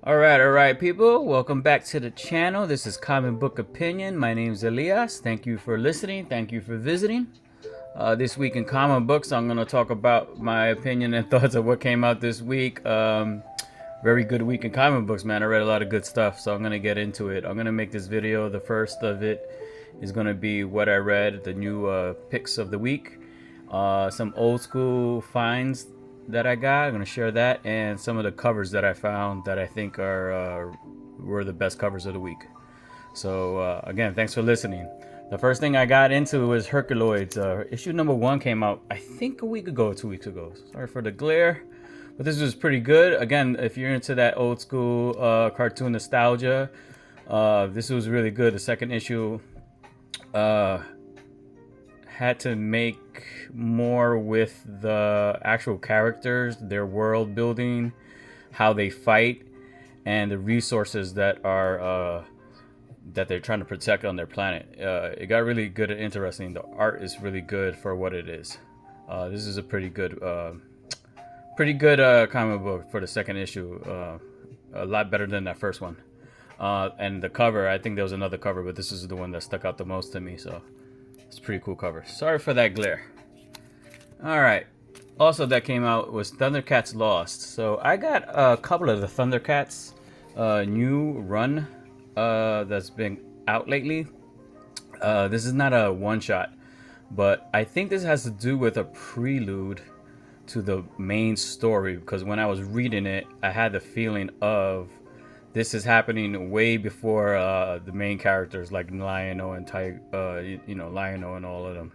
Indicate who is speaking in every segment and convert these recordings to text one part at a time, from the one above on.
Speaker 1: All right, people. Welcome back to the channel. This is Comic Book Opinion. My name is Elias. Thank you for listening. Thank you for visiting. This week in comic books, I'm going to talk about my opinion and thoughts of what came out this week. Very good week in comic books, man. I read a lot of good stuff, so I'm going to get into it. I'm going to make this video. The first of it is going to be what I read, the new picks of the week, some old school finds that I got. I'm gonna share that and some of the covers that I found that I think are were the best covers of the week. So again, thanks for listening. The first thing I got into was Herculoids. Issue number 1 came out I think a week ago, 2 weeks ago. Sorry for the glare, but this was pretty good. Again, if you're into that old school cartoon nostalgia, this was really good. The second issue had to make more with the actual characters, their world building, how they fight, and the resources that are that they're trying to protect on their planet. It got really good and interesting. The art is really good for what it is. This is a pretty good comic book for the second issue. A lot better than that first one. And the cover, I think there was another cover, but this is the one that stuck out the most to me. So it's a pretty cool cover. Sorry for that glare. Alright. Also that came out was Thundercats Lost. So I got a couple of the Thundercats new run that's been out lately. This is not a one-shot, but I think this has to do with a prelude to the main story, because when I was reading it, I had the feeling of this is happening way before the main characters like Lion-O and Lion-O and all of them.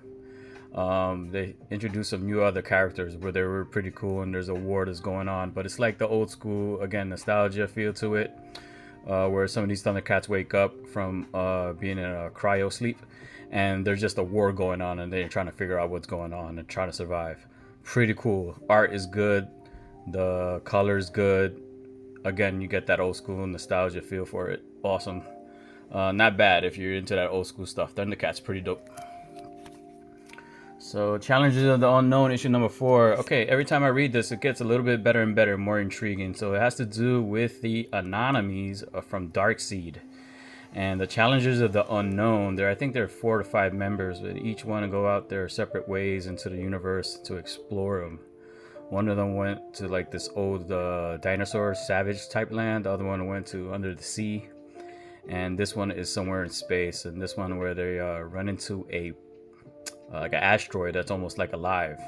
Speaker 1: They introduced some new other characters where they were pretty cool, and there's a war that's going on, but it's like the old school, again, nostalgia feel to it, where some of these Thundercats wake up from being in a cryo sleep, and there's just a war going on, and they're trying to figure out what's going on and trying to survive. Pretty cool. Art is good. The color's good. Again, you get that old school nostalgia feel for it. Awesome. Not bad if you're into that old school stuff. Thundercats pretty dope. So, Challenges of the Unknown, issue number 4. Okay, every time I read this, it gets a little bit better and better, more intriguing. So it has to do with the Anomalies from Darkseid. And the Challengers of the Unknown, I think there are 4 to 5 members, but each want to go out their separate ways into the universe to explore them. One of them went to like this old dinosaur savage type land. The other one went to under the sea. And this one is somewhere in space. And this one where they run into a like an asteroid that's almost like alive.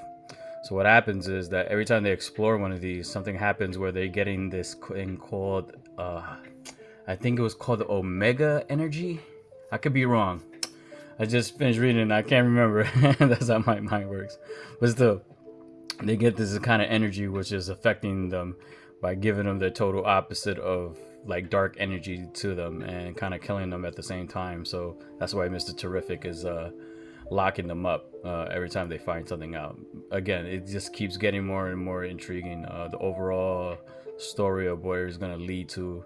Speaker 1: So what happens is that every time they explore one of these, something happens where they're getting this thing called, I think it was called the Omega Energy. I could be wrong. I just finished reading it and I can't remember. That's how my mind works. But still, they get this kind of energy which is affecting them by giving them the total opposite of like dark energy to them and kind of killing them at the same time. So that's why Mr. Terrific is locking them up every time they find something out. Again, it just keeps getting more and more intriguing. The overall story of where it's going to lead to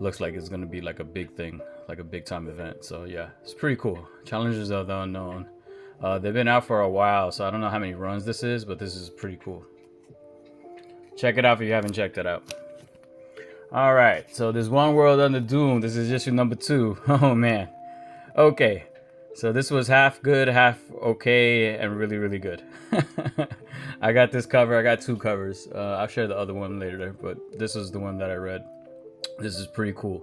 Speaker 1: looks like it's going to be like a big thing, like a big time event. So yeah, it's pretty cool. Challenges of the Unknown. They've been out for a while, so I don't know how many runs this is, but this is pretty cool. Check it out if you haven't checked it out. All right, so there's One World Under Doom. This is issue number 2. Oh man. Okay, so this was half good, half okay, and really, really good. I got this cover. I got 2 covers. I'll share the other one later, but this is the one that I read. This is pretty cool.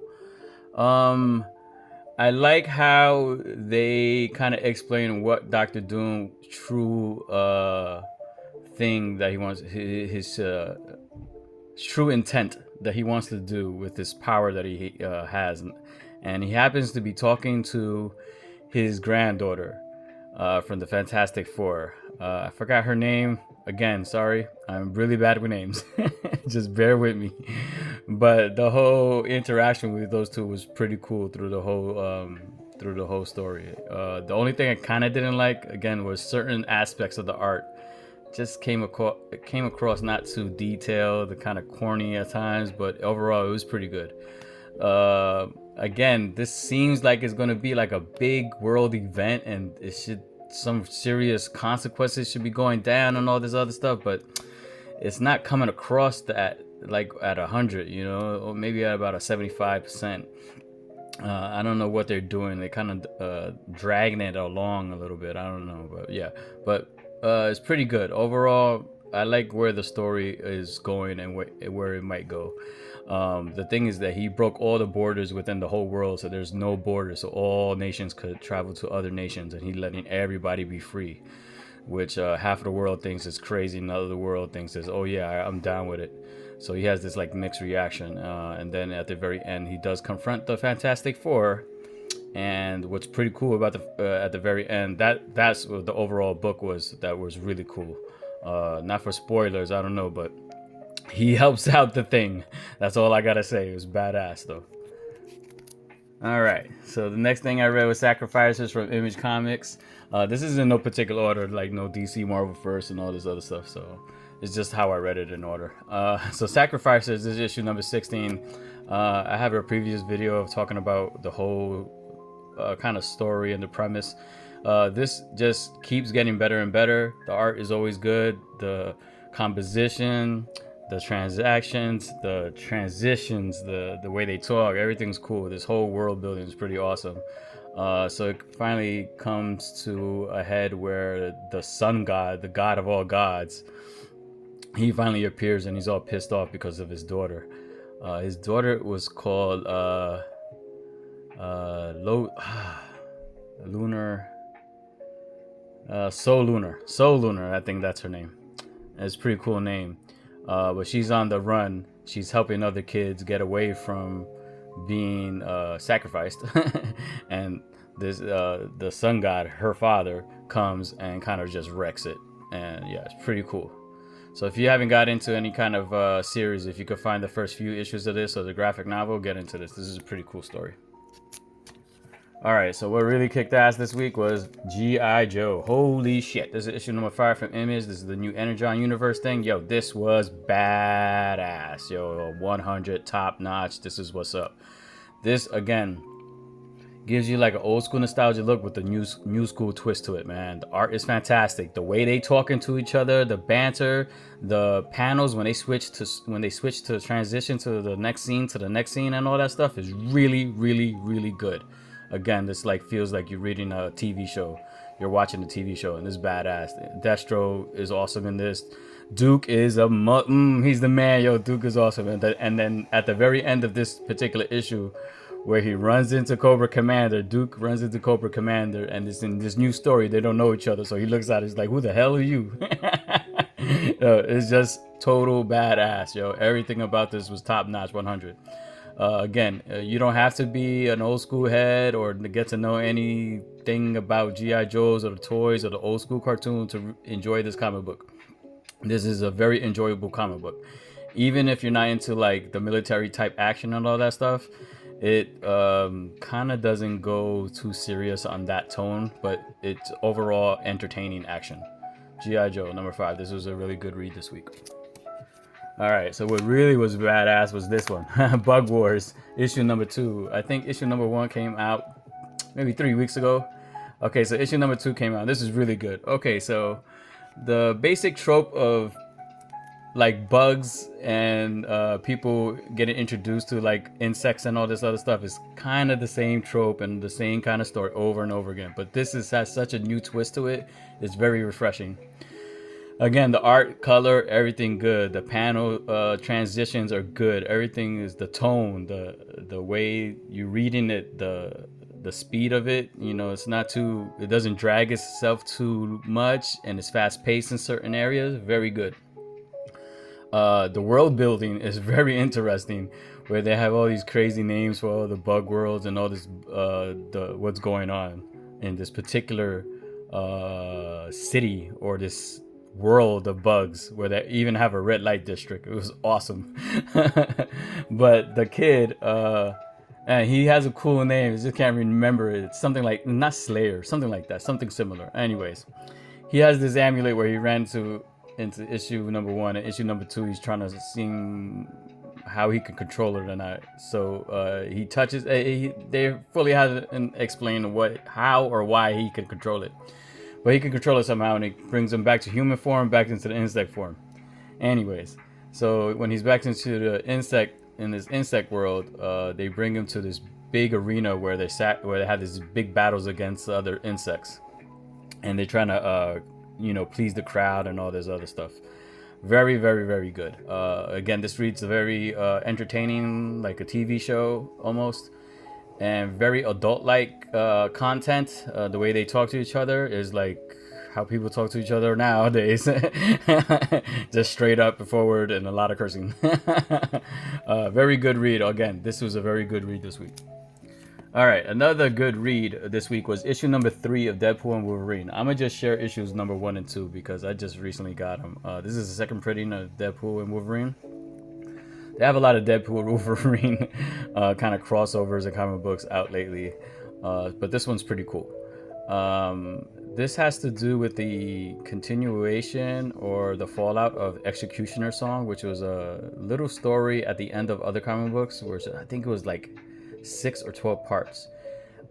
Speaker 1: I like how they kind of explain what Doctor Doom true thing that he wants, his true intent that he wants to do with this power that he has, and he happens to be talking to his granddaughter from the Fantastic Four. I forgot her name. Again, sorry, I'm really bad with names. Just bear with me. But the whole interaction with those two was pretty cool through the whole story. The only thing I kind of didn't like, again, was certain aspects of the art just came across not too detailed, kind of corny at times, but overall it was pretty good. Again, this seems like it's going to be like a big world event, and it should some serious consequences should be going down and all this other stuff, but it's not coming across that like at 100, you know, or maybe at about a 75%. I don't know what they're doing. They kind of dragging it along a little bit. I don't know, but yeah, but it's pretty good overall. I like where the story is going and where it might go. The thing is that he broke all the borders within the whole world, so there's no borders, so all nations could travel to other nations, and he's letting everybody be free, which half of the world thinks is crazy, and the other world thinks is, oh yeah, I'm down with it. So he has this like mixed reaction, and then at the very end, he does confront the Fantastic Four. And what's pretty cool about the at the very end, that's what the overall book was. That was really cool. Not for spoilers, I don't know, but he helps out the Thing. That's all I gotta say. It was badass though. All right, so the next thing I read was Sacrifices from Image Comics. This is in no particular order, like no DC Marvel first and all this other stuff. So it's just how I read it in order. So Sacrifices is issue number 16. I have a previous video of talking about the whole kind of story and the premise. This just keeps getting better and better. The art is always good. The composition, the transactions, the transitions, the way they talk, everything's cool. This whole world building is pretty awesome. So it finally comes to a head where the sun god, the god of all gods, he finally appears, and he's all pissed off because of his daughter. His daughter was called Lunar, Soul Lunar, I think that's her name. It's a pretty cool name. But she's on the run. She's helping other kids get away from being sacrificed. And this the sun god, her father, comes and kind of just wrecks it. And yeah, it's pretty cool. So if you haven't got into any kind of series, if you could find the first few issues of this or the graphic novel, get into this. This is a pretty cool story. All right, so what really kicked ass this week was G.I. Joe. Holy shit. This is issue number 5 from Image. This is the new Energon Universe thing. Yo, this was badass. Yo, 100 top notch. This is what's up. This, again, gives you like an old school nostalgia look with the new school twist to it, man. The art is fantastic. The way they talking to each other, the banter, the panels when they switch to transition to the next scene and all that stuff is really, really, really good. Again, this like feels like you're reading a TV show. You're watching a TV show, and this is badass. Destro is awesome in this. Duke is he's the man, yo. Duke is awesome, and then at the very end of this particular issue, where he runs into Cobra Commander, Duke runs into Cobra Commander, and it's in this new story. They don't know each other, so he looks at it, he's like, "Who the hell are you?" Yo, it's just total badass, yo. Everything about this was top notch, 100. Again, you don't have to be an old school head or to get to know anything about G.I. Joes or the toys or the old school cartoon to enjoy this comic book. This is a very enjoyable comic book. Even if you're not into like the military type action and all that stuff, it kind of doesn't go too serious on that tone, but it's overall entertaining action. G.I. Joe number 5. This was a really good read this week. All right, so what really was badass was this one, Bug Wars, issue number 2. I think issue number 1 came out maybe 3 weeks ago. Okay, so issue number 2 came out. This is really good. Okay, so the basic trope of like bugs and people getting introduced to like insects and all this other stuff is kind of the same trope and the same kind of story over and over again. But this has such a new twist to it. It's very refreshing. Again, the art, color, everything good. The panel transitions are good. Everything is the tone, the way you're reading it, the speed of it. You know, it doesn't drag itself too much, and it's fast paced in certain areas. Very good. The world building is very interesting, where they have all these crazy names for all the bug worlds and all this what's going on in this particular city or this world of bugs, where they even have a red light district. It was awesome. But the kid, and he has a cool name, I just can't remember it. It's something like, not Slayer, something like that, something similar. Anyways, he has this amulet where he ran into issue number 1, and issue number 2 he's trying to see how he can control it or not. So he touches they fully haven't explained how or why he can control it, but he can control it somehow, and it brings him back to human form, back into the insect form. Anyways, So when he's back into the insect in this insect world, they bring him to this big arena where they have these big battles against other insects, and they're trying to please the crowd and all this other stuff. Very, very, very good. Again, this reads very entertaining, like a TV show almost, and very adult-like content. The way they talk to each other is like how people talk to each other nowadays. Just straight up forward and a lot of cursing. Very good read. Again, this was a very good read this week. All right, another good read this week was issue number 3 of Deadpool and Wolverine. I'm gonna just share issues number 1 and 2 because I just recently got them. This is the second printing of Deadpool and Wolverine. They have a lot of Deadpool and Wolverine kind of crossovers and comic books out lately, but this one's pretty cool. This has to do with the continuation or the fallout of Executioner Song, which was a little story at the end of other comic books, which I think it was like 6 or 12 parts.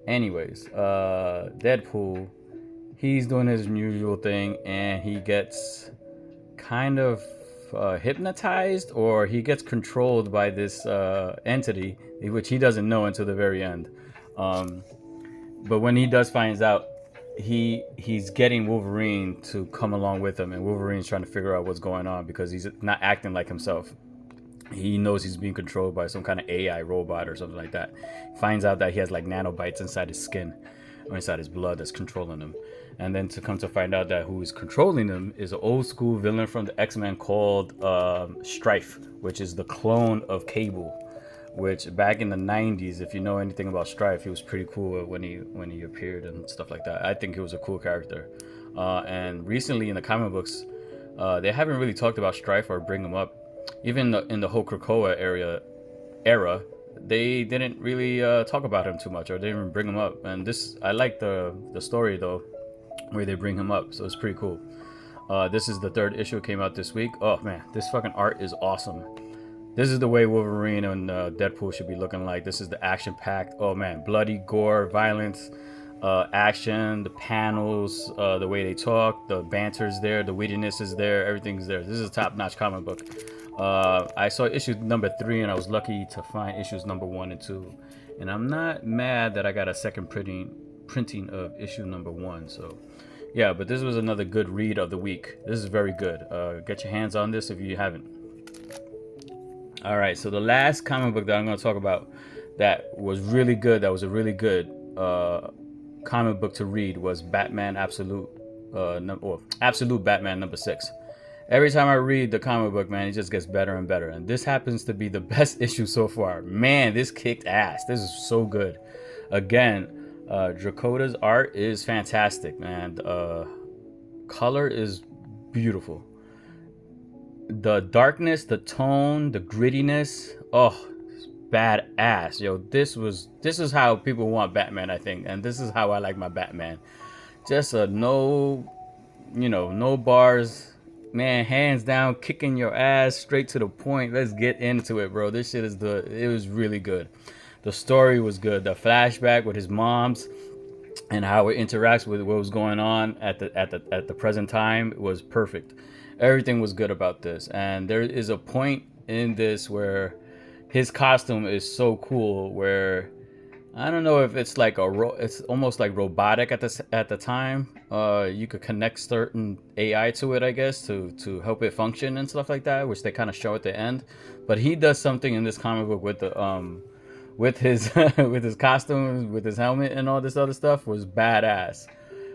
Speaker 1: Anyways, Deadpool, he's doing his usual thing and he gets kind of hypnotized, or he gets controlled by this entity, which he doesn't know until the very end. But when he does finds out, he's getting Wolverine to come along with him, and Wolverine's trying to figure out what's going on because he's not acting like himself. He knows he's being controlled by some kind of AI robot or something like that. Finds out that he has like nanobites inside his skin or inside his blood that's controlling him. And then to come to find out that who is controlling him is an old school villain from the X-Men called Strife, which is the clone of Cable. Which back in the 90s, if you know anything about Strife, he was pretty cool when he appeared and stuff like that. I think he was a cool character. And recently in the comic books, they haven't really talked about Strife or bring him up. Even in the whole Krakoa era, they didn't really talk about him too much, or they didn't bring him up. And this, I like the story though, where they bring him up, so it's pretty cool. This is the 3rd issue, came out this week. Oh man, this fucking art is awesome. This is the way Wolverine and Deadpool should be looking like. This is the action-packed, oh man, bloody gore, violence, action, the panels, the way they talk, the banter's there, the wittiness is there, everything's there. This is a top-notch comic book. I saw issue number 3 and I was lucky to find issues number 1 and 2. And I'm not mad that I got a second printing of issue number 1. So yeah, but this was another good read of the week. This is very good. Get your hands on this if you haven't. All right, so the last comic book that I'm going to talk about that was really good, that was a really good comic book to read, was Batman Absolute Batman number 6. Every time I read the comic book, man, it just gets better and better. And this happens to be the best issue so far. Man, this kicked ass. This is so good. Again, Dracota's art is fantastic, man. Color is beautiful. The darkness, the tone, the grittiness, oh, badass. Yo, this is how people want Batman, I think. And this is how I like my Batman. Just no bars. Man, hands down, kicking your ass straight to the point. Let's get into it, bro. This shit it was really good. The story was good. The flashback with his mom's and how it interacts with what was going on at the present time was perfect. Everything was good about this. And there is a point in this where his costume is so cool, where I don't know if it's like it's almost like robotic at the time. You could connect certain AI to it, I guess, to help it function and stuff like that, which they kind of show at the end. But he does something in this comic book with the with his with his costume, with his helmet and all this other stuff was badass.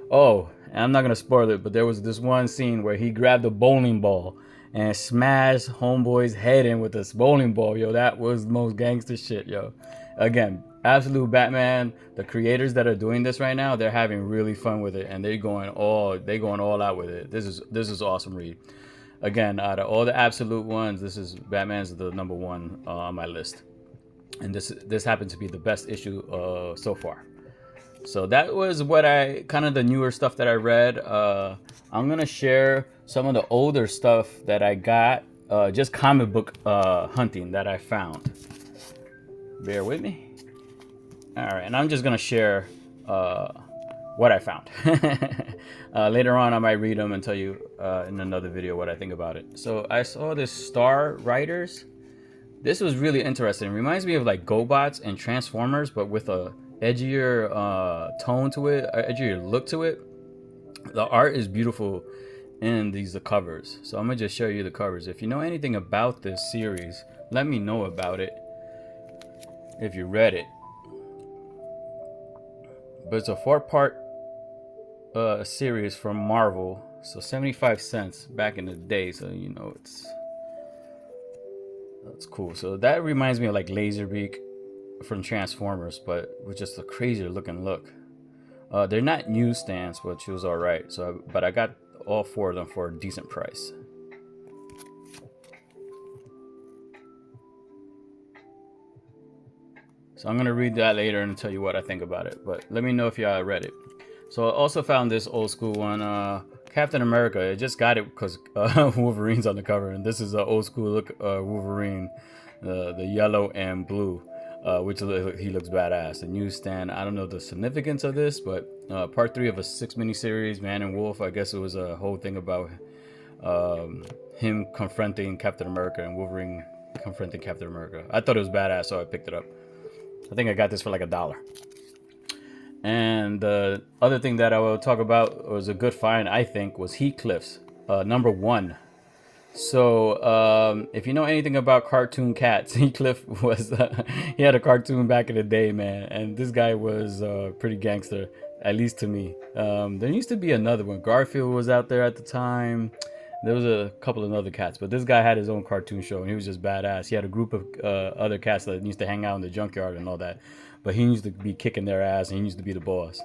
Speaker 1: Oh, and I'm not gonna spoil it, but there was this one scene where he grabbed a bowling ball and smashed Homeboy's head in with this bowling ball. Yo, that was the most gangster shit, yo. Again, Absolute Batman, the creators that are doing this right now, they're having really fun with it, and they're going all out with it. This is awesome read. Again, out of all the Absolute ones, Batman's the number 1 on my list, and this happened to be the best issue so far. So that was kind of the newer stuff that I read. I'm gonna share some of the older stuff that I got, just comic book hunting that I found. Bear with me. All right, and I'm just gonna share what I found. Later on, I might read them and tell you in another video what I think about it. So I saw this Star Riders. This was really interesting. It reminds me of like GoBots and Transformers, but with a edgier tone to it, edgier look to it. The art is beautiful in the covers. So I'm gonna just show you the covers. If you know anything about this series, let me know about it if you read it. But it's a 4-part series from Marvel, so 75 cents back in the day. So you know that's cool. So that reminds me of like Laserbeak from Transformers, but with just a crazier looking look. They're not newsstands, which was all right. So, but I got all 4 of them for a decent price. So I'm gonna read that later and tell you what I think about it. But let me know if y'all read it. So I also found this old school one, Captain America. I just got it because Wolverine's on the cover, and this is an old school look Wolverine, the yellow and blue, which he looks badass. The newsstand. I don't know the significance of this, but part 3 of a 6 miniseries, Man and Wolf. I guess it was a whole thing about him confronting Captain America and Wolverine confronting Captain America. I thought it was badass, so I picked it up. I think I got this for like $1. And the other thing that I will talk about was a good find, I think, was Heathcliff's number 1. So if you know anything about cartoon cats, Heathcliff was he had a cartoon back in the day, man, and this guy was pretty gangster, at least to me. There used to be another one. Garfield was out there at the time. There was a couple of other cats, but this guy had his own cartoon show, and he was just badass. He had a group of other cats that used to hang out in the junkyard and all that, but he used to be kicking their ass, and he used to be the boss.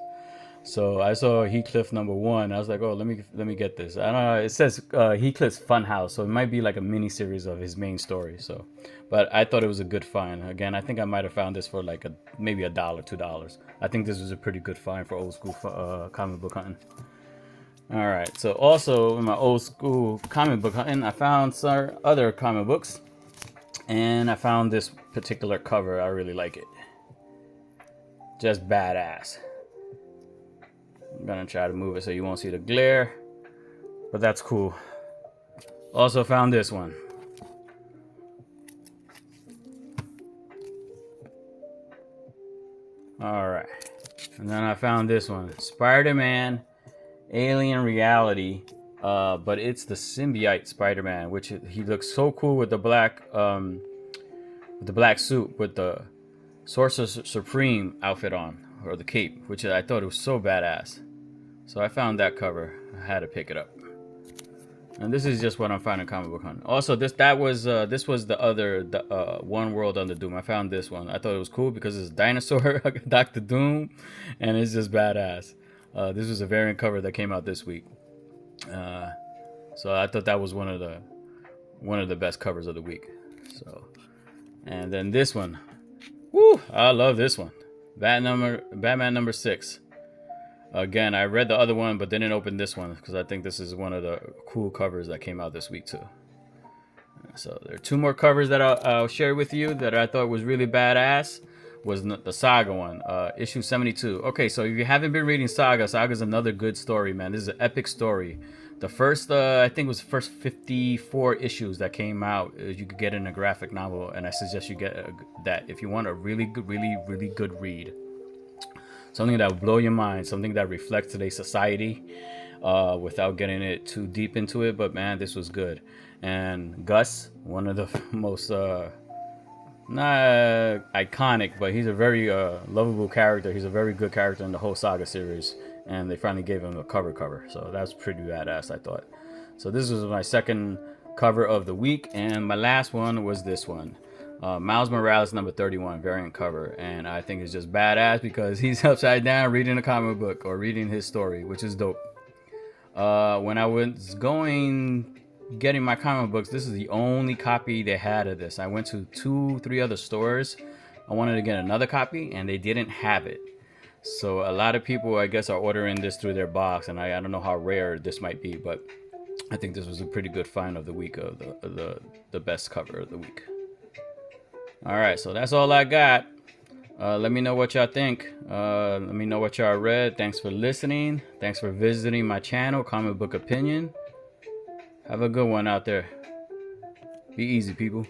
Speaker 1: So I saw Heathcliff number 1. I was like, oh, let me get this. I don't know. It says Heathcliff's Funhouse, so it might be like a mini series of his main story. So, but I thought it was a good find. Again, I think I might have found this for like maybe $1, $2. I think this was a pretty good find for old school comic book hunting. All right. So also in my old school comic book hunting, I found some other comic books, and I found this particular cover. I really like it. Just badass. I'm gonna try to move it so you won't see the glare, but that's cool. Also found this one. All right, and then I found this one, Spider-Man Alien Reality, but it's the symbiote Spider-Man, which he looks so cool with the black suit with the Sorcerer Supreme outfit on, or the cape, which I thought it was so badass. So I found that cover. I had to pick it up. And this is just what I'm finding comic book hunting. Also, this was the other One World Under Doom. I found this one. I thought it was cool because it's dinosaur Doctor Doom, and it's just badass. This was a variant cover that came out this week. So I thought that was one of the best covers of the week. So, and then this one. Woo! I love this one. Batman number 6. Again, I read the other one, but didn't open this one because I think this is one of the cool covers that came out this week too. So there are 2 more covers that I'll share with you that I thought was really badass. Was the Saga one, issue 72. Okay, so if you haven't been reading Saga's another good story, man. This is an epic story. The first, I think it was the first 54 issues that came out. You could get in a graphic novel, and I suggest you get that if you want a really good read. Something that will blow your mind, something that reflects today's society without getting it too deep into it. But man, this was good. And Gus, one of the most not iconic, but he's a very lovable character. He's a very good character in the whole Saga series, and they finally gave him a cover. So that's pretty badass, I thought. So this was my second cover of the week, and my last one was this one. Miles Morales number 31 variant cover, and I think it's just badass because he's upside down reading a comic book or reading his story, which is dope. When I was getting my comic books, this is the only copy they had of this. I went to 2-3 other stores. I wanted to get another copy, and they didn't have it. So a lot of people, I guess, are ordering this through their box, and I don't know how rare this might be, but I think this was a pretty good find of the week, of the best cover of the week. All right, so that's all I got. Let me know what y'all think. Let me know what y'all read. Thanks for listening. Thanks for visiting my channel, Comic Book Opinion. Have a good one out there. Be easy, people.